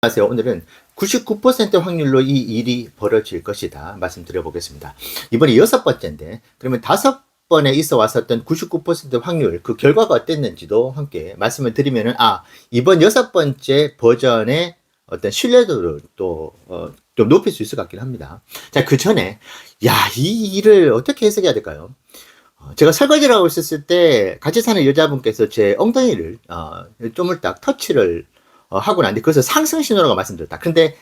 안녕하세요. 오늘은 99% 확률로 이 일이 벌어질 것이다 말씀드려 보겠습니다. 이번이 6번째인데 그러면 5번에 있어 왔었던 99% 확률 그 결과가 어땠는지도 함께 말씀을 드리면은 이번 6번째 버전의 어떤 신뢰도를 좀 높일 수 있을 것 같긴 합니다. 자, 그 전에 이 일을 어떻게 해석해야 될까요? 제가 설거지를 하고 있었을 때 같이 사는 여자분께서 제 엉덩이를 쪼물딱 터치를 하고 났는데 그것을 상승 신호라고 말씀드렸다. 근데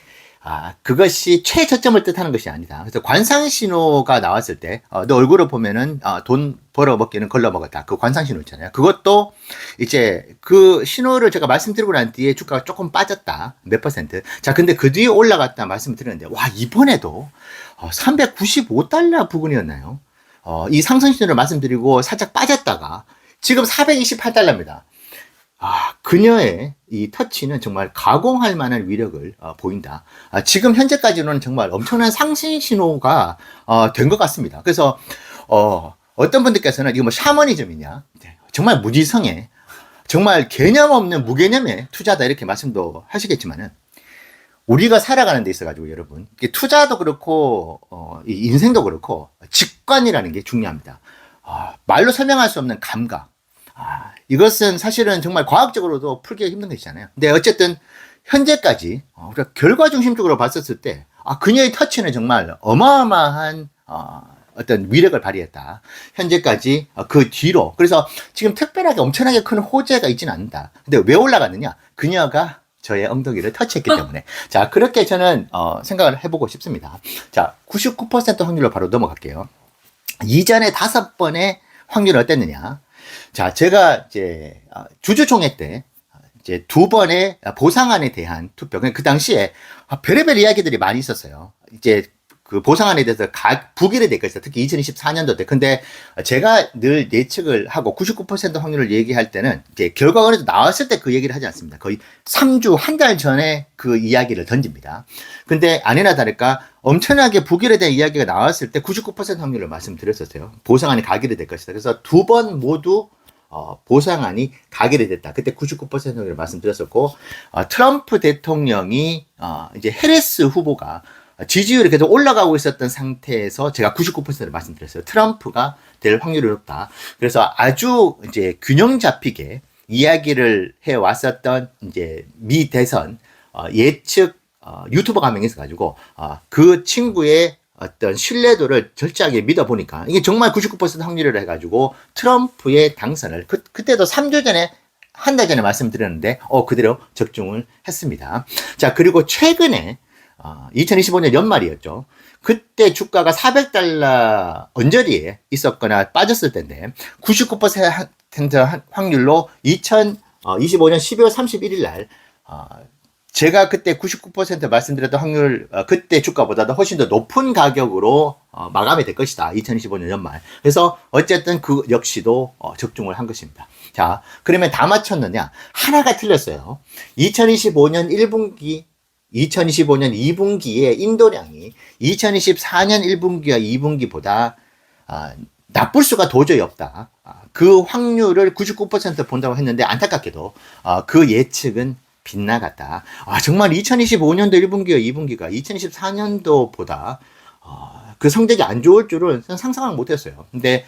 그것이 최저점을 뜻하는 것이 아니다. 그래서 관상 신호가 나왔을 때 너 얼굴을 보면은 돈 벌어 먹기는 걸러 먹었다. 그 관상 신호 있잖아요. 그것도 이제 그 신호를 제가 말씀드리고 난 뒤에 주가가 조금 빠졌다. 몇 퍼센트. 자, 근데 그 뒤에 올라갔다 말씀을 드렸는데 이번에도 395달러 부근이었나요? 이 상승 신호를 말씀드리고 살짝 빠졌다가 지금 428달러입니다. 그녀의 이 터치는 정말 가공할 만한 위력을 보인다. 지금 현재까지는 정말 엄청난 상승 신호가 된 것 같습니다. 그래서 어떤 분들께서는 이거 뭐 샤머니즘이냐, 정말 무지성에 정말 개념 없는 무개념의 투자다 이렇게 말씀도 하시겠지만은 우리가 살아가는 데 있어가지고 여러분 투자도 그렇고 이 인생도 그렇고 직관이라는 게 중요합니다. 말로 설명할 수 없는 감각. 이것은 사실은 정말 과학적으로도 풀기가 힘든 것이잖아요. 근데 어쨌든 현재까지 우리가 결과 중심적으로 봤었을 때 그녀의 터치는 정말 어마어마한 어떤 위력을 발휘했다. 현재까지 그 뒤로 그래서 지금 특별하게 엄청나게 큰 호재가 있지는 않는다. 근데 왜 올라갔느냐? 그녀가 저의 엉덩이를 터치했기 때문에. 자, 그렇게 저는 생각을 해보고 싶습니다. 자, 99% 확률로 바로 넘어갈게요. 이전에 5번의 확률은 어땠느냐? 자, 제가 이제 주주총회 때 이제 2번의 보상안에 대한 투표. 그 당시에 별의별 이야기들이 많이 있었어요. 이제 그 보상안에 대해서 부결이 될 것이다. 특히 2024년도 때. 근데 제가 늘 예측을 하고 99% 확률을 얘기할 때는 이제 결과가 어느 정도 나왔을 때 그 얘기를 하지 않습니다. 거의 3주, 한 달 전에 그 이야기를 던집니다. 근데 아니나 다를까 엄청나게 부결에 대한 이야기가 나왔을 때 99% 확률을 말씀드렸었어요. 보상안이 가결이 될 것이다. 그래서 2번 모두 보상안이 가결이 됐다. 그때 99% 확률을 말씀드렸었고 트럼프 대통령이 이제 해리스 후보가 지지율이 계속 올라가고 있었던 상태에서 제가 99%를 말씀드렸어요. 트럼프가 될 확률이 높다. 그래서 아주 이제 균형 잡히게 이야기를 해 왔었던 이제 미 대선 예측 유튜버가 한 명 있어가지고 그 친구의 어떤 신뢰도를 철저하게 믿어보니까 이게 정말 99% 확률을 해가지고 트럼프의 당선을 그때도 3주 전에 한 달 전에 말씀드렸는데 그대로 적중을 했습니다. 자, 그리고 최근에 2025년 연말이었죠. 그때 주가가 400달러 언저리에 있었거나 빠졌을 텐데 99% 확률로 2025년 12월 31일 날 제가 그때 99% 말씀드렸던 확률 그때 주가보다도 훨씬 더 높은 가격으로 마감이 될 것이다. 2025년 연말. 그래서 어쨌든 그 역시도 적중을 한 것입니다. 자, 그러면 다 맞췄느냐? 하나가 틀렸어요. 2025년 1분기 2025년 2분기의 인도량이 2024년 1분기와 2분기보다 나쁠 수가 도저히 없다. 그 확률을 99% 본다고 했는데 안타깝게도 그 예측은 빗나갔다. 정말 2025년도 1분기와 2분기가 2024년도보다 그 성적이 안 좋을 줄은 상상을 못했어요. 근데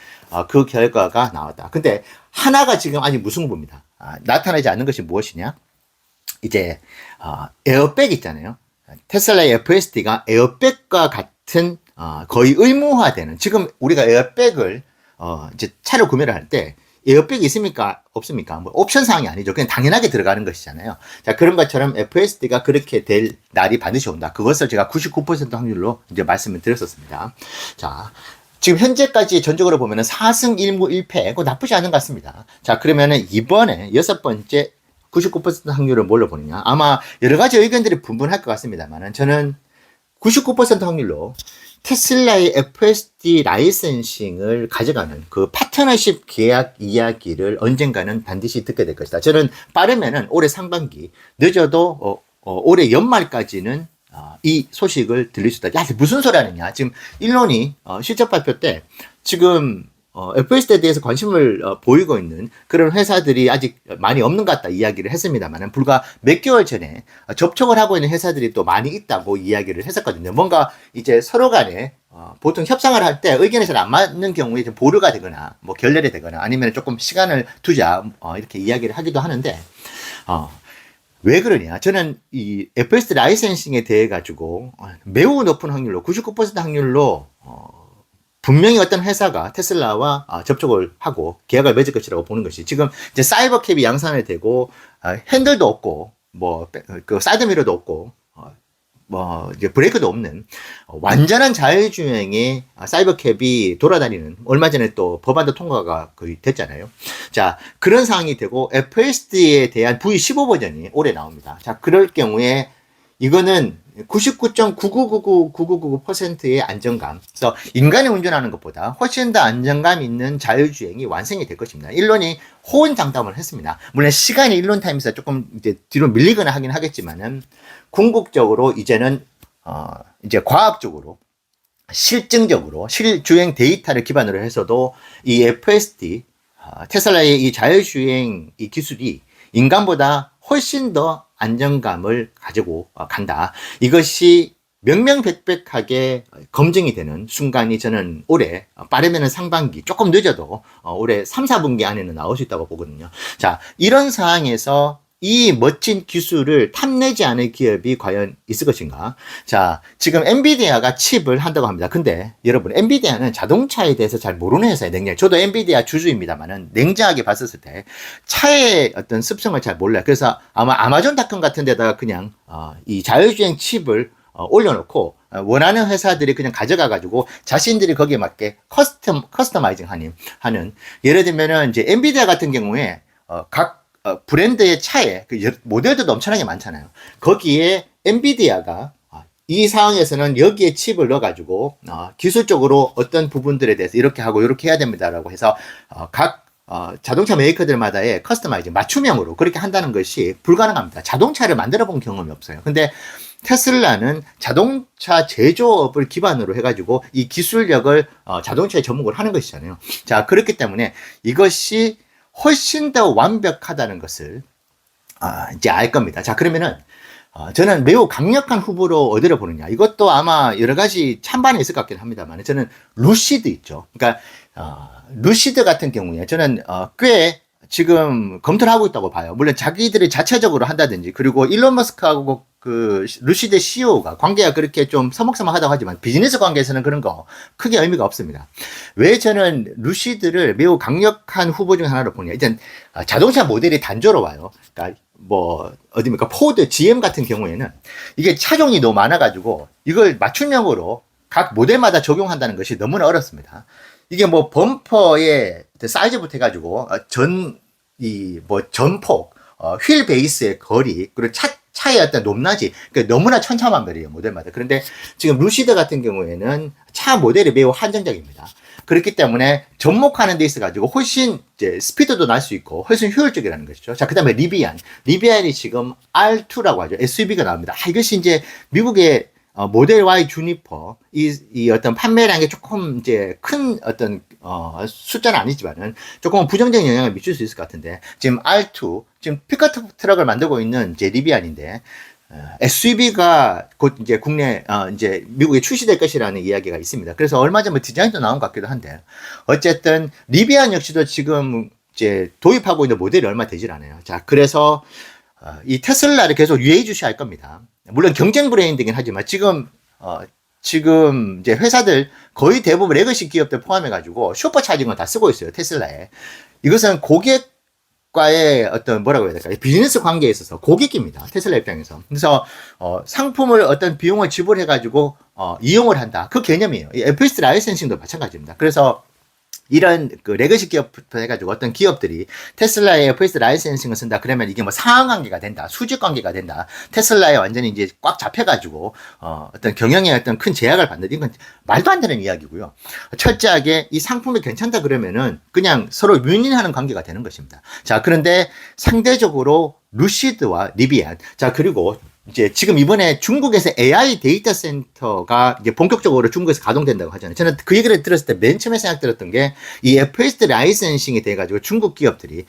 그 결과가 나왔다. 근데 하나가 지금 아직 무승부입니다. 나타나지 않는 것이 무엇이냐? 이제 에어백 있잖아요. 테슬라의 FSD가 에어백과 같은 거의 의무화되는 지금 우리가 에어백을 이제 차를 구매를 할 때 에어백이 있습니까? 없습니까? 뭐 옵션 사항이 아니죠. 그냥 당연하게 들어가는 것이잖아요. 자, 그런 것처럼 FSD가 그렇게 될 날이 반드시 온다. 그것을 제가 99% 확률로 이제 말씀을 드렸었습니다. 자, 지금 현재까지 전적으로 보면은 4승 1무 1패. 그거 나쁘지 않은 것 같습니다. 자, 그러면은 이번에 6번째 99% 확률을 뭘로 보느냐? 아마 여러 가지 의견들이 분분할 것 같습니다만은 저는 99% 확률로 테슬라의 FSD 라이센싱을 가져가는 그 파트너십 계약 이야기를 언젠가는 반드시 듣게 될 것이다. 저는 빠르면은 올해 상반기, 늦어도 올해 연말까지는 이 소식을 들릴 수 있다. 무슨 소리 하느냐? 지금 일론이 실적 발표 때 지금 FSD에 대해서 관심을 보이고 있는 그런 회사들이 아직 많이 없는 것 같다 이야기를 했습니다만 불과 몇 개월 전에 접촉을 하고 있는 회사들이 또 많이 있다고 이야기를 했었거든요. 뭔가 이제 서로 간에 보통 협상을 할 때 의견이 잘 안 맞는 경우에 좀 보류가 되거나 뭐 결렬이 되거나 아니면 조금 시간을 두자 이렇게 이야기를 하기도 하는데 왜 그러냐? 저는 이 FSD 라이센싱에 대해 가지고 매우 높은 확률로 99% 확률로 분명히 어떤 회사가 테슬라와 접촉을 하고 계약을 맺을 것이라고 보는 것이 지금 이제 사이버캡이 양산이 되고 핸들도 없고 뭐 그 사이드미러도 없고 뭐 이제 브레이크도 없는 완전한 자율주행의 사이버캡이 돌아다니는 얼마 전에 또 법안도 통과가 거의 됐잖아요. 자 그런 상황이 되고 FSD에 대한 V15 버전이 올해 나옵니다. 자 그럴 경우에 이거는 99.9999999%의 안정감. 그래서 인간이 운전하는 것보다 훨씬 더 안정감 있는 자율주행이 완성이 될 것입니다. 일론이 호언장담을 했습니다. 물론 시간이 일론 타임에서 조금 이제 뒤로 밀리거나 하긴 하겠지만은 궁극적으로 이제는 이제 과학적으로 실증적으로 실주행 데이터를 기반으로 해서도 이 FSD 테슬라의 이 자율주행 이 기술이 인간보다 훨씬 더 안정감을 가지고 간다. 이것이 명명백백하게 검증이 되는 순간이 저는 올해 빠르면 상반기 조금 늦어도 올해 3, 4분기 안에는 나올 수 있다고 보거든요. 자, 이런 상황에서 이 멋진 기술을 탐내지 않을 기업이 과연 있을 것인가? 자, 지금 엔비디아가 칩을 한다고 합니다. 근데 여러분, 엔비디아는 자동차에 대해서 잘 모르는 회사예요, 냉정. 저도 엔비디아 주주입니다만은 냉정하게 봤었을 때 차의 어떤 습성을 잘 몰라요. 그래서 아마 아마존닷컴 같은 데다가 그냥 이 자율주행 칩을 올려놓고 원하는 회사들이 그냥 가져가가지고 자신들이 거기에 맞게 커스터마이징 하는 예를 들면은 이제 엔비디아 같은 경우에 각 브랜드의 차에 그 모델들도 엄청나게 많잖아요. 거기에 엔비디아가 이 상황에서는 여기에 칩을 넣어가지고 기술적으로 어떤 부분들에 대해서 이렇게 하고 이렇게 해야 됩니다라고 해서 각 자동차 메이커들마다의 커스터마이징 맞춤형으로 그렇게 한다는 것이 불가능합니다. 자동차를 만들어 본 경험이 없어요. 근데 테슬라는 자동차 제조업을 기반으로 해가지고 이 기술력을 자동차에 접목을 하는 것이잖아요. 자, 그렇기 때문에 이것이 훨씬 더 완벽하다는 것을 이제 알 겁니다. 자, 그러면은 저는 매우 강력한 후보로 어디를 보느냐. 이것도 아마 여러 가지 찬반이 있을 것 같긴 합니다만 저는 루시드 있죠. 그러니까 루시드 같은 경우에 저는 꽤 지금 검토를 하고 있다고 봐요. 물론 자기들이 자체적으로 한다든지 그리고 일론 머스크하고 그 루시드 CEO가 관계가 그렇게 좀 서먹서먹하다고 하지만 비즈니스 관계에서는 그런 거 크게 의미가 없습니다. 왜 저는 루시드를 매우 강력한 후보 중 하나로 보냐. 일단 자동차 모델이 단조로워요. 그러니까 뭐 어디입니까? 포드, GM 같은 경우에는 이게 차종이 너무 많아가지고 이걸 맞춤형으로 각 모델마다 적용한다는 것이 너무나 어렵습니다. 이게 뭐 범퍼의 사이즈부터 해가지고 전폭, 휠 베이스의 거리, 그리고 차의 어떤 높낮이, 그러니까 너무나 천차만별이에요, 모델마다. 그런데 지금 루시드 같은 경우에는 차 모델이 매우 한정적입니다. 그렇기 때문에 접목하는 데 있어가지고 훨씬 이제 스피드도 날 수 있고 훨씬 효율적이라는 것이죠. 자, 그 다음에 리비안이 지금 R2라고 하죠. SUV가 나옵니다. 이것이 이제 미국의 모델 Y 주니퍼 이 어떤 판매량에 조금 이제 큰 어떤 숫자는 아니지만은 조금 부정적인 영향을 미칠 수 있을 것 같은데 지금 R2 지금 피크업 트럭을 만들고 있는 이제 리비안인데 SUV가 곧 이제 국내 이제 미국에 출시될 것이라는 이야기가 있습니다. 그래서 얼마 전에 디자인도 나온 것 같기도 한데 어쨌든 리비안 역시도 지금 이제 도입하고 있는 모델이 얼마 되질 않아요. 자, 그래서 이 테슬라를 계속 유예주시할 겁니다. 물론 경쟁 브랜드이긴 하지만 지금 이제 회사들 거의 대부분 레거시 기업들 포함해가지고 슈퍼차징을 다 쓰고 있어요, 테슬라에. 이것은 고객과의 어떤 뭐라고 해야 될까요? 비즈니스 관계에 있어서 고객입니다, 테슬라 입장에서. 그래서 상품을 어떤 비용을 지불해가지고 이용을 한다, 그 개념이에요. 이 FSD 라이센싱도 마찬가지입니다. 그래서 이런 그 레거시 기업부터 해가지고 어떤 기업들이 테슬라의 FSD 라이센싱을 쓴다 그러면 이게 뭐 상하 관계가 된다, 수직 관계가 된다, 테슬라에 완전히 이제 꽉 잡혀가지고 어떤 경영에 어떤 큰 제약을 받는 이건 말도 안 되는 이야기고요. 철저하게 이 상품이 괜찮다 그러면은 그냥 서로 윈윈하는 관계가 되는 것입니다. 자, 그런데 상대적으로 루시드와 리비안, 자, 그리고 이제 지금 이번에 중국에서 AI 데이터 센터가 이제 본격적으로 중국에서 가동된다고 하잖아요. 저는 그 얘기를 들었을 때 맨 처음에 생각들었던 게 이 FSD 라이센싱이 돼가지고 중국 기업들이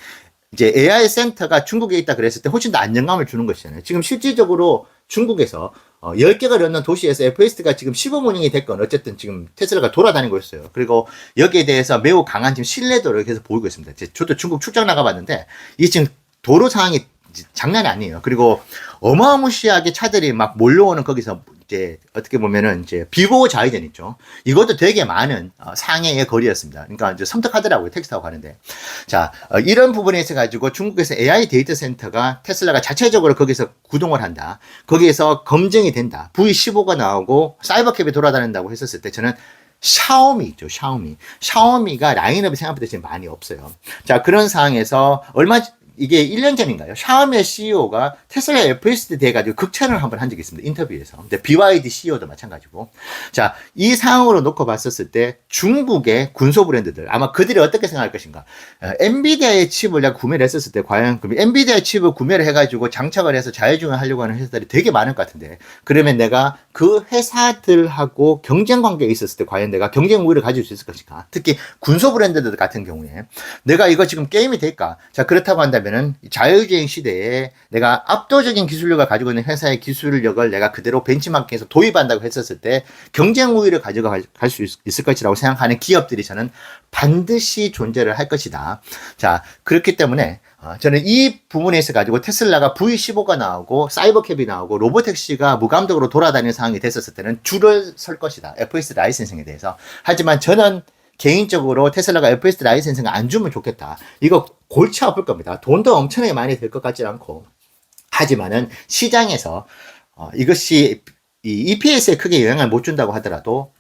이제 AI 센터가 중국에 있다 그랬을 때 훨씬 더 안정감을 주는 것이잖아요. 지금 실질적으로 중국에서 10개가 넘는 도시에서 FSD가 지금 시범 운영이 됐건 어쨌든 지금 테슬라가 돌아다니고 있어요. 그리고 여기에 대해서 매우 강한 지금 신뢰도를 계속 보이고 있습니다. 저도 중국 출장 나가봤는데 이 지금 도로 상황이 장난이 아니에요. 그리고 어마무시하게 차들이 막 몰려오는 거기서 이제 어떻게 보면은 이제 비보호 좌회전 있죠. 이것도 되게 많은 상해의 거리였습니다. 그러니까 이제 섬뜩하더라고요. 택시 타고 가는데. 자, 이런 부분에 있어 가지고 중국에서 AI 데이터 센터가 테슬라가 자체적으로 거기서 구동을 한다. 거기에서 검증이 된다. V15가 나오고 사이버캡이 돌아다닌다고 했었을 때 저는 샤오미 있죠, 샤오미. 샤오미가 라인업이 생각보다 지금 많이 없어요. 자, 그런 상황에서 이게 1년 전인가요? 샤오미의 CEO가 테슬라 FSD 돼가지고 극찬을 한번 한 적이 있습니다. 인터뷰에서. 근데 BYD CEO도 마찬가지고. 자, 이 상황으로 놓고 봤었을 때 중국의 군소 브랜드들, 아마 그들이 어떻게 생각할 것인가. 엔비디아의 칩을 내가 구매를 했었을 때, 과연 엔비디아의 칩을 구매를 해가지고 장착을 해서 자율주행 하려고 하는 회사들이 되게 많을 것 같은데, 그러면 내가 그 회사들하고 경쟁 관계에 있었을 때, 과연 내가 경쟁 우위를 가질 수 있을 것인가. 특히 군소 브랜드들 같은 경우에, 내가 이거 지금 게임이 될까? 자, 그렇다고 한다면은 자율주행 시대에 내가 압도적인 기술력을 가지고 있는 회사의 기술력을 내가 그대로 벤치마킹해서 도입한다고 했었을 때 경쟁 우위를 가져갈 수 있을 것이라고 생각하는 기업들이 저는 반드시 존재를 할 것이다. 자, 그렇기 때문에 저는 이 부분에 있어 가지고 테슬라가 V15가 나오고 사이버캡이 나오고 로보택시가 무감독으로 돌아다니는 상황이 됐었을 때는 줄을 설 것이다. FSD 라이센싱에 대해서. 하지만 저는 개인적으로 테슬라가 FSD 라이센싱을 안 주면 좋겠다. 이거 골치 아플 겁니다. 돈도 엄청나게 많이 들 것 같지 않고. 하지만은 시장에서 이것이 이 EPS에 크게 영향을 못 준다고 하더라도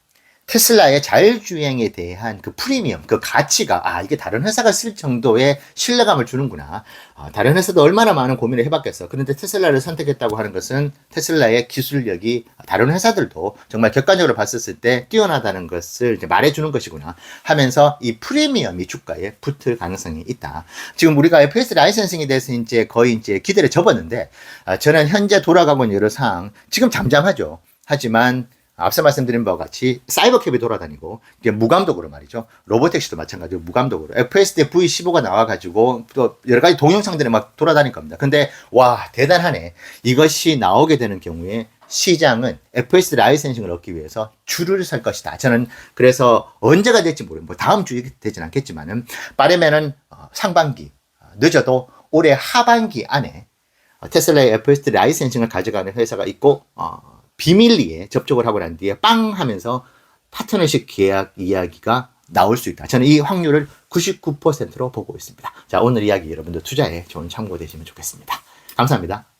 테슬라의 자율주행에 대한 그 프리미엄, 그 가치가, 이게 다른 회사가 쓸 정도의 신뢰감을 주는구나. 다른 회사도 얼마나 많은 고민을 해봤겠어. 그런데 테슬라를 선택했다고 하는 것은 테슬라의 기술력이 다른 회사들도 정말 객관적으로 봤었을 때 뛰어나다는 것을 이제 말해주는 것이구나 하면서 이 프리미엄이 주가에 붙을 가능성이 있다. 지금 우리가 FS 라이센싱에 대해서 이제 거의 이제 기대를 접었는데, 저는 현재 돌아가고 있는 여러 상황, 지금 잠잠하죠. 하지만 앞서 말씀드린 바와 같이 사이버캡이 돌아다니고 이게 무감독으로 말이죠. 로보택시도 마찬가지로 무감독으로 FSD V15가 나와가지고 또 여러 가지 동영상들이 막 돌아다닐 겁니다. 근데 와 대단하네. 이것이 나오게 되는 경우에 시장은 FSD 라이센싱을 얻기 위해서 줄을 설 것이다. 저는 그래서 언제가 될지 모르겠어요. 뭐 다음 주에 되진 않겠지만은 빠르면은 상반기 늦어도 올해 하반기 안에 테슬라의 FSD 라이센싱을 가져가는 회사가 있고 비밀리에 접촉을 하고 난 뒤에 빵 하면서 파트너십 계약 이야기가 나올 수 있다. 저는 이 확률을 99%로 보고 있습니다. 자, 오늘 이야기 여러분들 투자에 좋은 참고 되시면 좋겠습니다. 감사합니다.